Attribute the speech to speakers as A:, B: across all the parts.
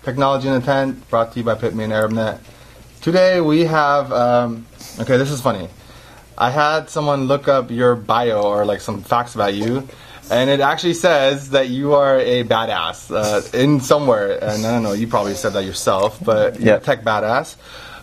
A: Technology and Intent, brought to you by PITME and ArabNet. Today we have, okay, this is funny. I had someone look up your bio or like some facts about you, and it actually says that you are a badass in somewhere. And I don't know, you probably said that yourself, but you're a tech badass.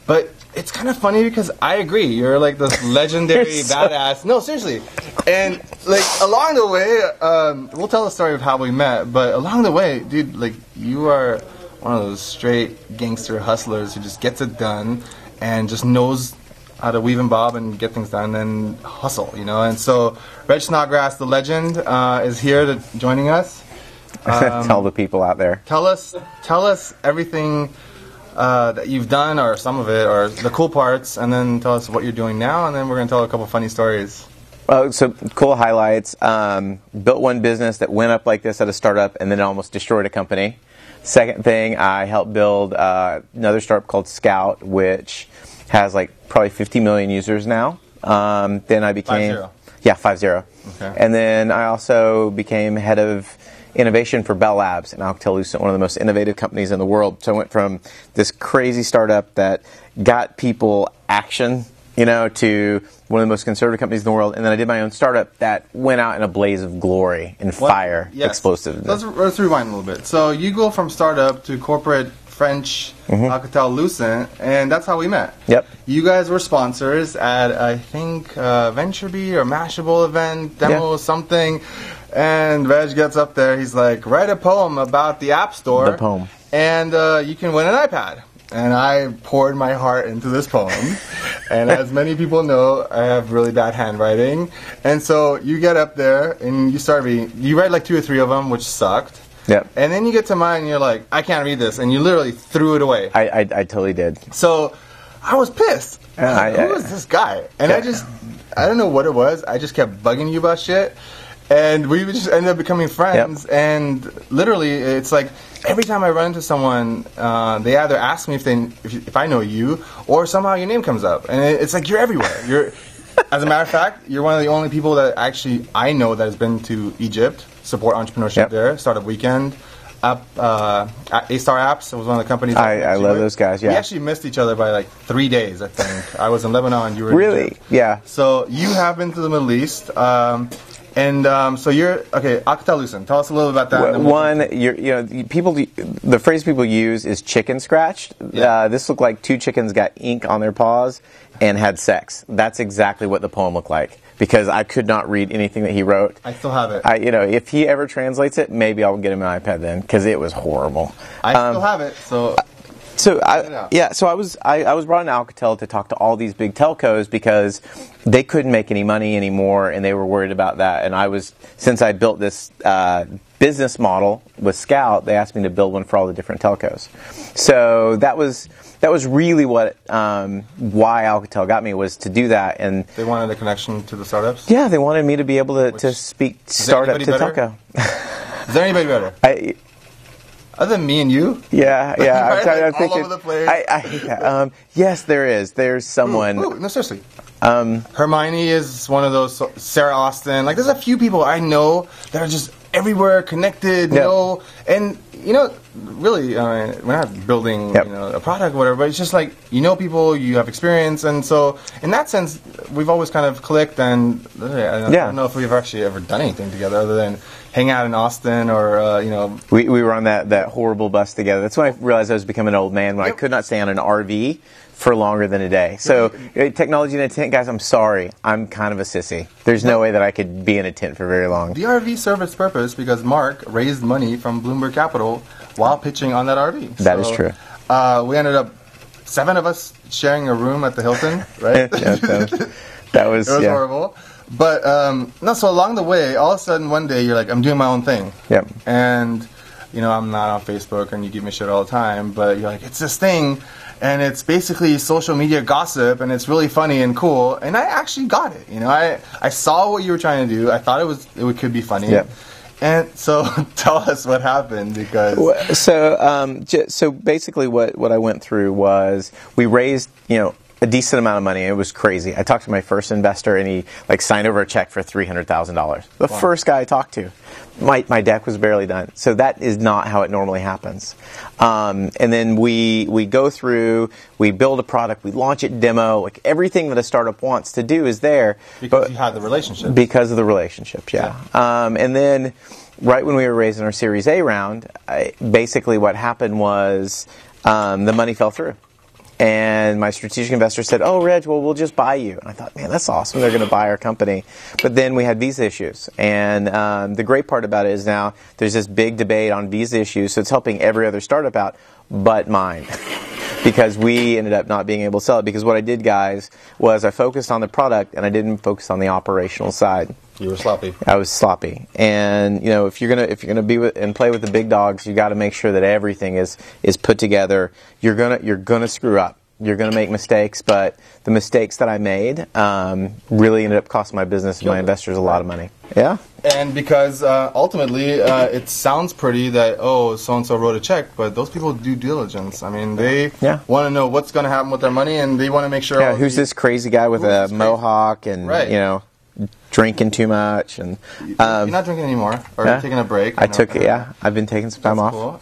A: But it's kind of funny because I agree. You're like this legendary badass. No, seriously. And like along the way, we'll tell the story of how we met. But along the way, dude, like you are one of those straight gangster hustlers who just gets it done and just knows how to weave and bob and get things done and hustle, you know. And so Redg Snodgrass, the legend, is here joining us.
B: Tell the people out there.
A: Tell us everything that you've done, or some of it, or the cool parts, and then tell us what you're doing now, and then we're going to tell a couple funny stories.
B: So cool highlights. Built one business that went up like this at a startup and then almost destroyed a company. Second thing, I helped build another startup called Scout, which has like probably 50 million users now. Then I became
A: 50.
B: Yeah, 50.
A: Okay.
B: And then I also became head of innovation for Bell Labs and Alcatel-Lucent, one of the most innovative companies in the world. So I went from this crazy startup that got people action, you know, to one of the most conservative companies in the world. And then I did my own startup that went out in a blaze of glory and fire, explosiveness.
A: Let's rewind a little bit. So you go from startup to corporate French Alcatel-Lucent, and that's how we met.
B: Yep.
A: You guys were sponsors at, I think, VentureBee or Mashable event, demo something, and Redg gets up there, he's like, write a poem about the App Store.
B: The poem.
A: And you can win an iPad. And I poured my heart into this poem. And as many people know, I have really bad handwriting. And so you get up there and you write like 2 or 3 of them, which sucked.
B: Yep.
A: And then you get to mine and you're like, I can't read this. And you literally threw it away.
B: I totally did.
A: So I was pissed. Who is this guy? And I don't know what it was. I just kept bugging you about shit. And we just ended up becoming friends. Yep. And literally, it's like every time I run into someone, they either ask me if I know you, or somehow your name comes up. And it's like you're everywhere. As a matter of fact, you're one of the only people that actually I know that has been to Egypt, support entrepreneurship there, Startup Weekend. A-Star Apps was one of the companies.
B: I love those guys. Yeah,
A: we actually missed each other by like 3 days. I think I was in Lebanon. You were
B: really
A: in Egypt.
B: Yeah.
A: So you have been to the Middle East. So you're okay. Alcatel-Lucent. Tell us a little about that.
B: The phrase people use is chicken scratched.
A: Yeah.
B: This looked like 2 chickens got ink on their paws and had sex. That's exactly what the poem looked like, because I could not read anything that he wrote.
A: I still have it.
B: If he ever translates it, maybe I'll get him an iPad then, because it was horrible.
A: I still have it.
B: So I was brought in Alcatel to talk to all these big telcos because they couldn't make any money anymore, and they were worried about that. And since I built this business model with Scout, they asked me to build one for all the different telcos. So that was really what why Alcatel got me, was to do that. And
A: they wanted a connection to the startups.
B: Yeah, they wanted me to be able to speak startup to telco.
A: Is there anybody better? Other than me and you?
B: Yeah. I'm thinking,
A: all over the place.
B: I hate that. Yes, there is. There's someone.
A: No, seriously. Hermione is one of those. Sarah Austin. Like, there's a few people I know that are just everywhere, connected. And really, we're not building a product or whatever, but it's just like, people, you have experience, and so in that sense, we've always kind of clicked. And I don't know if we've actually ever done anything together other than hang out in Austin or
B: We were on that horrible bus together. That's when I realized I was becoming an old man, when I could not stay on an RV for longer than a day. So technology and intent, guys, I'm sorry, I'm kind of a sissy. There's no way that I could be in a tent for very long.
A: The RV served its purpose because Mark raised money from Bloomberg Capital while pitching on that RV.
B: That is true.
A: We ended up 7 of us sharing a room at the Hilton, right?
B: That was
A: it was horrible. But so along the way, all of a sudden one day you're like, I'm doing my own thing.
B: Yep.
A: And I'm not on Facebook, and you give me shit all the time, but you're like, it's this thing, and it's basically social media gossip, and it's really funny and cool. And I actually got it. I saw what you were trying to do. I thought it could be funny.
B: Yep.
A: And so tell us what happened, because
B: so basically what I went through was, we raised a decent amount of money. It was crazy. I talked to my first investor, and he like signed over a check for $300,000. The first guy I talked to. My deck was barely done. So that is not how it normally happens. And then we go through, we build a product, we launch it, demo, like everything that a startup wants to do is there.
A: Because you had the relationship.
B: Because of the relationship, yeah. And then right when we were raising our Series A round, basically what happened was the money fell through. And my strategic investor said, "Oh, Reg, well, we'll just buy you." And I thought, man, that's awesome. They're going to buy our company. But then we had visa issues. And the great part about it is now there's this big debate on visa issues. So it's helping every other startup out but mine. Because we ended up not being able to sell it. Because what I did, guys, was I focused on the product and I didn't focus on the operational side.
A: You were sloppy.
B: I was sloppy. And you know, if you're gonna be with and play with the big dogs, you got to make sure that everything is put together. You're gonna screw up. You're gonna make mistakes, but the mistakes that I made really ended up costing my business and my investors a lot of money. Yeah.
A: And because ultimately it sounds pretty that, oh, so-and-so wrote a check, but those people do diligence. I mean, they want to know what's going to happen with their money, and they want to make sure...
B: Yeah, who's this crazy guy with a mohawk and, you know, drinking too much? And
A: you're not drinking anymore, or you're taking a break.
B: I've been taking some time off. Cool.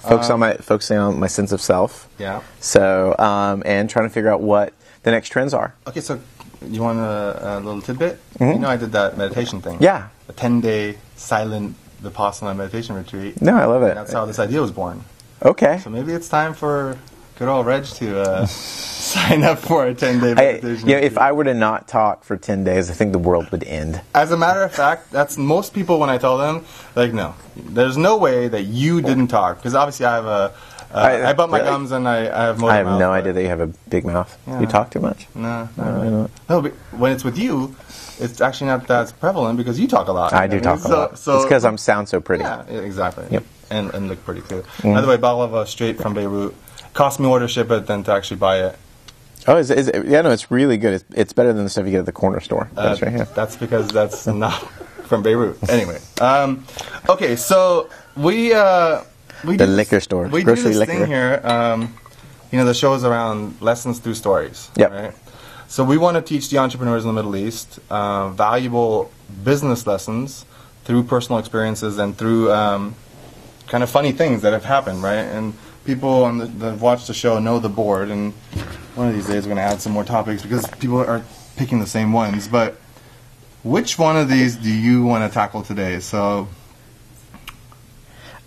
B: Focusing on my sense of self.
A: Yeah.
B: So, and trying to figure out what the next trends are.
A: Okay, so you want a little tidbit? You know, I did that meditation thing.
B: Yeah.
A: A 10-day silent Vipassana meditation retreat.
B: No, I love it.
A: And that's how this idea was born.
B: Okay.
A: So maybe it's time for good old Reg to sign up for a 10-day meditation.
B: If I were to not talk for 10 days, I think the world would end.
A: As a matter of fact, that's most people when I tell them, like, no, there's no way that you didn't talk. Because obviously I have I butt my gums and I have motor mouth.
B: I have no idea that you have a big mouth.
A: Yeah.
B: You talk too much?
A: No, no, but when it's with you, it's actually not that prevalent because you talk a lot.
B: I do talk a lot. So, it's because I sound so pretty.
A: Yeah, exactly.
B: Yep.
A: And look pretty too. By the way, baklava straight from Beirut. Cost me more to ship it than to actually buy it.
B: Oh, is it? Yeah, no, it's really good. It's better than the stuff you get at the corner store. That's right here.
A: That's because that's not from Beirut. Anyway. Okay, so we
B: the liquor store.
A: We
B: grocery
A: do this
B: liquor
A: thing here. You know, the show is around lessons through stories.
B: Yep.
A: Right? So we want to teach the entrepreneurs in the Middle East valuable business lessons through personal experiences and through kind of funny things that have happened, right? And people that watch the show know the board, and one of these days we're going to add some more topics because people are picking the same ones. But which one of these do you want to tackle today? So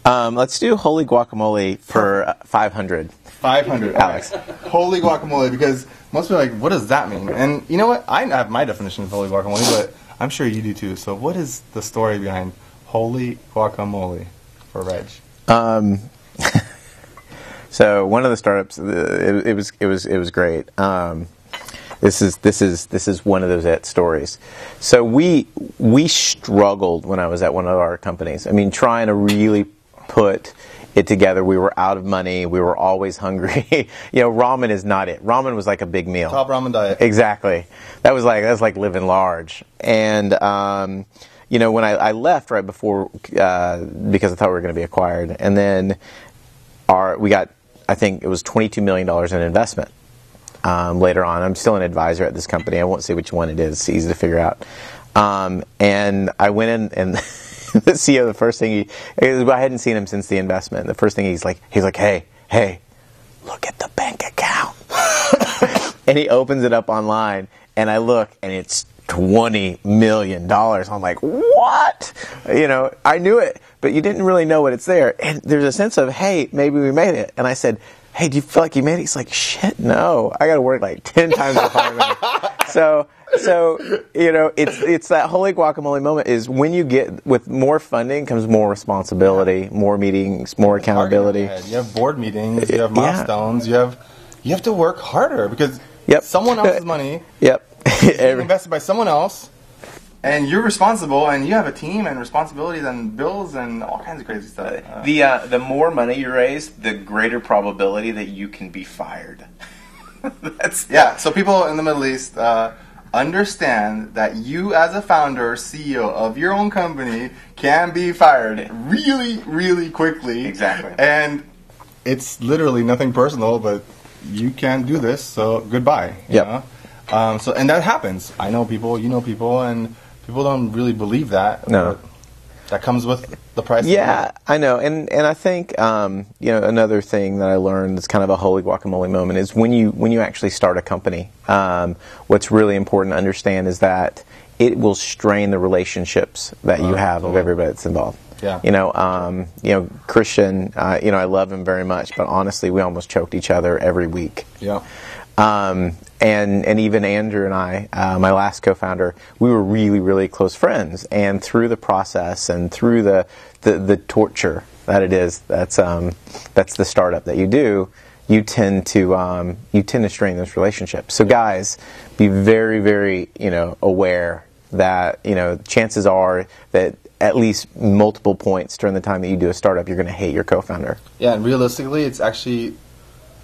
B: let's do holy guacamole for 500.
A: 500,
B: Alex.
A: Right. Holy guacamole, because most people are like, what does that mean? And you know what? I have my definition of holy guacamole, but I'm sure you do too. So what is the story behind holy guacamole for Reg?
B: So one of the startups, it was great. This is one of those stories. So we struggled when I was at one of our companies. I mean, trying to really put it together. We were out of money. We were always hungry. You know, ramen is not it. Ramen was like a big meal.
A: Top ramen diet.
B: Exactly. That was like living large. And you know, when I left right before because I thought we were going to be acquired, and then we got, I think it was $22 million in investment later on. I'm still an advisor at this company. I won't say which one it is. It's easy to figure out. And I went in and the CEO, the first thing I hadn't seen him since the investment. The first thing he's like, hey, look at the bank account. And he opens it up online, and I look, and it's $20 million. I'm like, what? You know, I knew it, but you didn't really know what it's there. And there's a sense of, hey, maybe we made it. And I said, hey, do you feel like you made it? He's like, shit, no. I got to work like 10 times as hard. So you know, it's that holy guacamole moment is when you get, with more funding comes more responsibility, more meetings, more accountability.
A: You have board meetings, you have milestones, you have to work harder because someone else's money is invested by someone else, and you're responsible, and you have a team and responsibilities and bills and all kinds of crazy stuff.
B: The more money you raise, the greater probability that you can be fired.
A: So people in the Middle East understand that you as a founder, CEO of your own company can be fired really, really quickly.
B: Exactly.
A: And it's literally nothing personal, but you can't do this, so goodbye. You know? And that happens. I know people, you know people, and people don't really believe that.
B: No.
A: That comes with the price.
B: Yeah, I know, and I think another thing that I learned that's kind of a holy guacamole moment is when you actually start a company. What's really important to understand is that it will strain the relationships that you have of everybody that's involved.
A: Yeah.
B: Christian. I love him very much, but honestly, we almost choked each other every week.
A: Yeah.
B: And even Andrew and I, my last co-founder, we were really, really close friends. And through the process and through the torture that it is, that's the startup that you do, you tend to strain those relationships. So guys, be very, very aware that chances are that at least multiple points during the time that you do a startup, you're going to hate your co-founder.
A: Yeah, and realistically, it's actually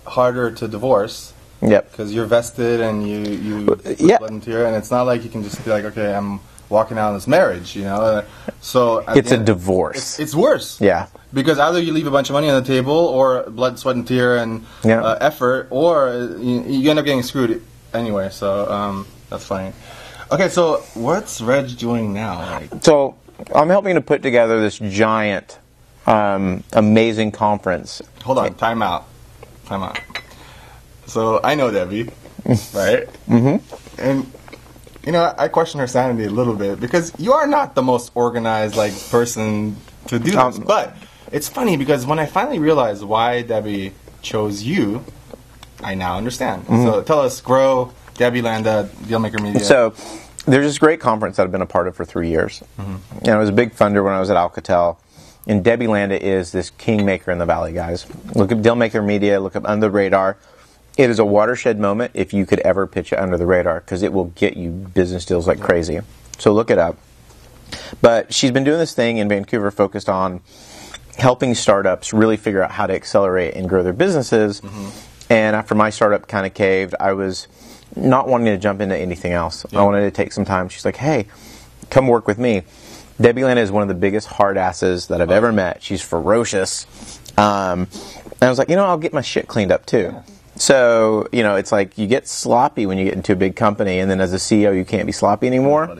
A: harder to divorce.
B: Yep.
A: Because you're vested and you volunteer, and it's not like you can just be like, okay, I'm walking out of this marriage, So
B: it's a divorce.
A: It's worse.
B: Yeah.
A: Because either you leave a bunch of money on the table, or blood, sweat, and tear, and effort, or you end up getting screwed anyway. So that's funny. Okay, so what's Reg doing now?
B: So I'm helping to put together this giant, amazing conference.
A: Hold on, time out. So I know Debbie, right? Mm-hmm. And I question her sanity a little bit, because you are not the most organized person to do this. But it's funny, because when I finally realized why Debbie chose you, I now understand. Mm-hmm. So tell us, Grow, Debbie Landa, Dealmaker Media.
B: So there's this great conference that I've been a part of for 3 years. Mm-hmm. And I was a big funder when I was at Alcatel. And Debbie Landa is this kingmaker in the Valley, guys. Look up Dealmaker Media, look up Under the Radar. It is a watershed moment if you could ever pitch it under the radar, because it will get you business deals like crazy. So look it up. But she's been doing this thing in Vancouver focused on helping startups really figure out how to accelerate and grow their businesses. Mm-hmm. And after my startup kind of caved, I was not wanting to jump into anything else. Yeah. I wanted to take some time. She's like, hey, come work with me. Debbie Landa is one of the biggest hard asses that I've ever met. She's ferocious. And I was like, I'll get my shit cleaned up too. Yeah. So, it's like you get sloppy when you get into a big company, and then as a CEO, you can't be sloppy anymore.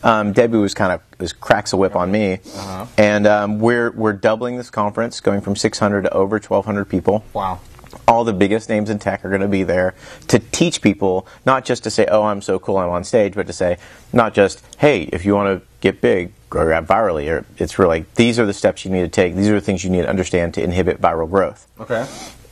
B: Debbie was cracks a whip on me. Uh-huh. And we're doubling this conference, going from 600 to over 1,200 people.
A: Wow.
B: All the biggest names in tech are going to be there to teach people, not just to say, oh, I'm so cool, I'm on stage, but to say, not just, hey, if you want to get big, grow your app virally. Or it's really, these are the steps you need to take. These are the things you need to understand to inhibit viral growth.
A: Okay.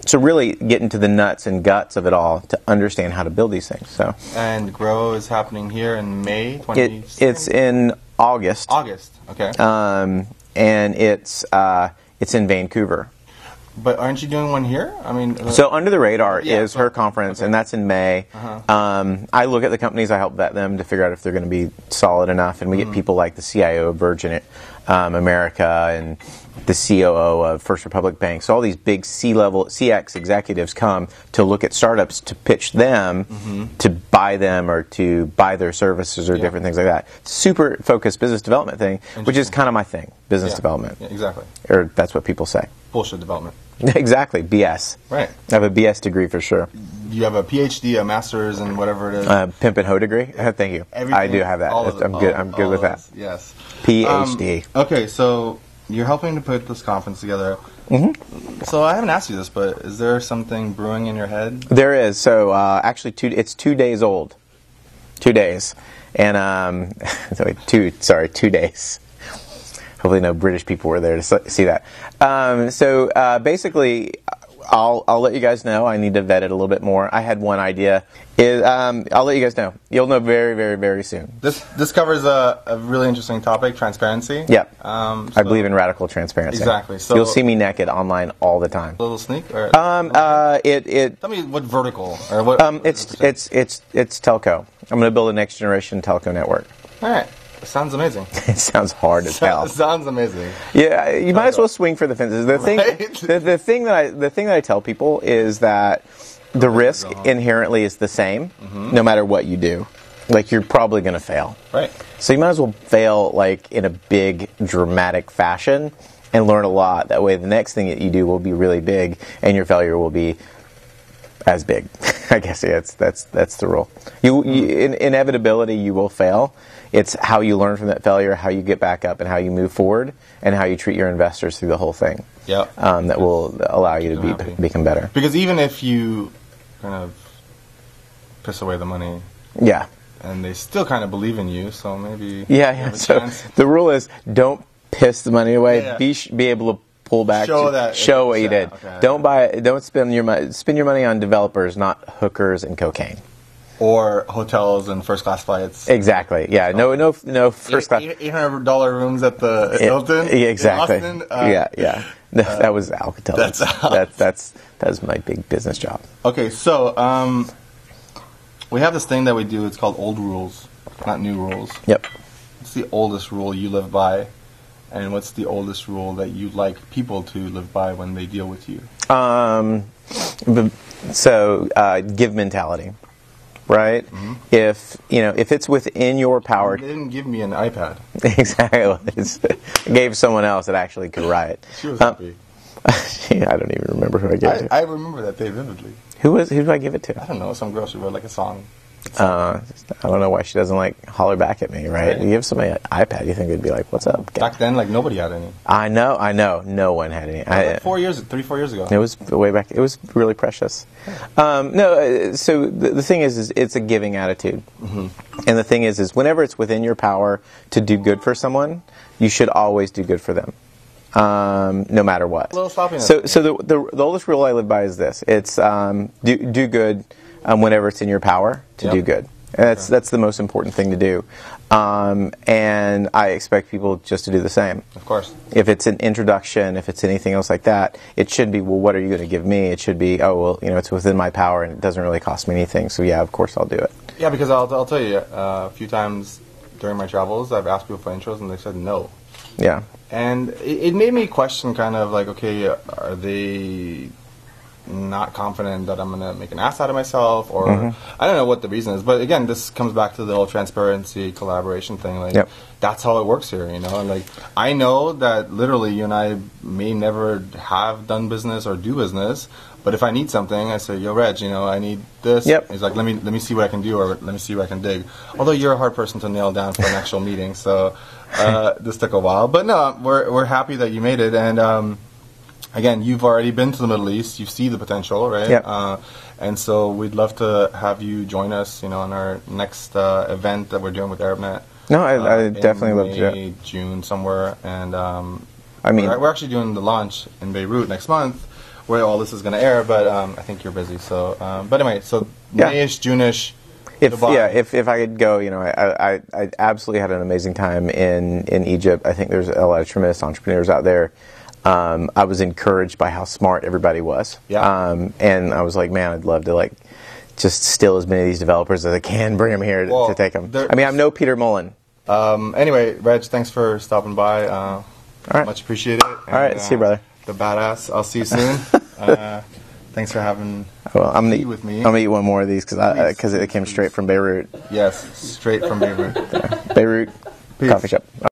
B: So really get into the nuts and guts of it all to understand how to build these things. So.
A: And Grow is happening here in May 2016?
B: It's in August.
A: August, okay.
B: And it's in Vancouver.
A: But aren't you doing one here?
B: So Under the Radar is her conference, and that's in May. Uh-huh. I look at the companies, I help vet them to figure out if they're going to be solid enough, and we get people like the CIO of Virgin America and the COO of First Republic Bank. So all these big C-level, CX executives come to look at startups to pitch them to buy them or to buy their services or different things like that. Super focused business development thing, which is kind of my thing, business development.
A: Yeah, exactly.
B: Or that's what people say.
A: Bullshit development.
B: Exactly, BS.
A: Right.
B: I have a BS degree for sure.
A: You have a PhD, a master's, and whatever it is.
B: Pimp and Hoe degree? Thank you. I do have that. I'm good with that.
A: Yes.
B: PhD.
A: Okay, so you're helping to put this conference together. Mm-hmm. So I haven't asked you this, but is there something brewing in your head?
B: There is. So actually, it's 2 days old. 2 days. And 2 days. Hopefully no British people were there to see that. So basically, I'll let you guys know. I need to vet it a little bit more. I had one idea. I'll let you guys know. You'll know very, very, very soon.
A: This covers a really interesting topic, transparency.
B: Yeah. I believe in radical transparency.
A: Exactly. So
B: you'll see me naked online all the time.
A: A little sneak? Or
B: tell
A: me what vertical or what.
B: It's telco. I'm going to build a next generation telco network.
A: All right. Sounds amazing.
B: It sounds hard as hell.
A: Sounds amazing.
B: Yeah, you might as well swing for the fences. The thing that I tell people is that the risk inherently is the same, no matter what you do. Like, you're probably going to fail.
A: Right.
B: So you might as well fail in a big, dramatic fashion and learn a lot. That way, the next thing that you do will be really big, and your failure will be as big. I guess that's the rule. In inevitability, you will fail. It's how you learn from that failure, how you get back up, and how you move forward, and how you treat your investors through the whole thing.
A: Yeah.
B: That will allow you to become better.
A: Because even if you kind of piss away the money,
B: yeah,
A: and they still kind of believe in you, so maybe
B: So the rule is don't piss the money away.
A: Yeah.
B: Be able to pull back.
A: Show
B: what you did.
A: Okay.
B: Don't spend your money on developers, not hookers and cocaine.
A: Or hotels and first class flights.
B: Exactly. Yeah. No first class.
A: $800 rooms at the Hilton.
B: Exactly.
A: In Austin.
B: Yeah. That was Alcatel. That's my big business job.
A: Okay, so we have this thing that we do. It's called old rules, not new rules.
B: Yep. What's
A: the oldest rule you live by, and what's the oldest rule that you'd like people to live by when they deal with you?
B: Give mentality. Right? Mm-hmm. If it's within your power.
A: They didn't give me an iPad.
B: Exactly. I gave someone else that actually could write.
A: She was happy.
B: I don't even remember who I gave it to.
A: I remember that day vividly.
B: Who did I give it to?
A: I don't know. Some girl, she wrote like a song.
B: I don't know why she doesn't holler back at me, right? You give somebody an iPad, you think it'd be like, "What's up?"
A: Back then, nobody had any.
B: I know. No one had any.
A: 4 years ago.
B: It was way back. It was really precious. So the thing is it's a giving attitude, mm-hmm. And the thing is whenever it's within your power to do good for someone, you should always do good for them, no matter what. So the oldest rule I live by is this: it's do good. Whenever it's in your power to do good. And that's the most important thing to do. And I expect people just to do the same.
A: Of course.
B: If it's an introduction, if it's anything else like that, it should be, well, what are you going to give me? It should be, it's within my power and it doesn't really cost me anything. So yeah, of course I'll do it.
A: Yeah, because I'll tell you, a few times during my travels, I've asked people for intros and they said no.
B: Yeah.
A: And it made me question kind of okay, are they not confident that I'm going to make an ass out of myself, or mm-hmm. I don't know what the reason is. But again, this comes back to the whole transparency, collaboration thing. That's how it works here, And I know that literally you and I may never have done business or do business, but if I need something, I say, "Yo, Reg, I need this."
B: Yep.
A: He's like, "Let me see what I can do, or let me see what I can dig." Although you're a hard person to nail down for an actual meeting, so this took a while. But no, we're happy that you made it, and. Again, you've already been to the Middle East. You see the potential, right?
B: Yep.
A: And so we'd love to have you join us, on our next event that we're doing with ArabNet.
B: No, I definitely love to do it.
A: June, somewhere. And we're actually doing the launch in Beirut next month, where all this is going to air. But I think you're busy. So, but anyway, so May-ish, June-ish.
B: If I could go, I absolutely had an amazing time in Egypt. I think there's a lot of tremendous entrepreneurs out there. I was encouraged by how smart everybody was.
A: Yeah.
B: And I was like, man, I'd love to just steal as many of these developers as I can, bring them here to take them. I'm no Peter Mullen.
A: Anyway, Reg, thanks for stopping by.
B: All right.
A: Much appreciated.
B: All right, see you, brother.
A: The badass. I'll see you soon. Thanks for having tea with me.
B: I'm going to eat one more of these because it came straight from Beirut.
A: Yes, straight from Beirut.
B: Beirut
A: Peace.
B: Coffee shop.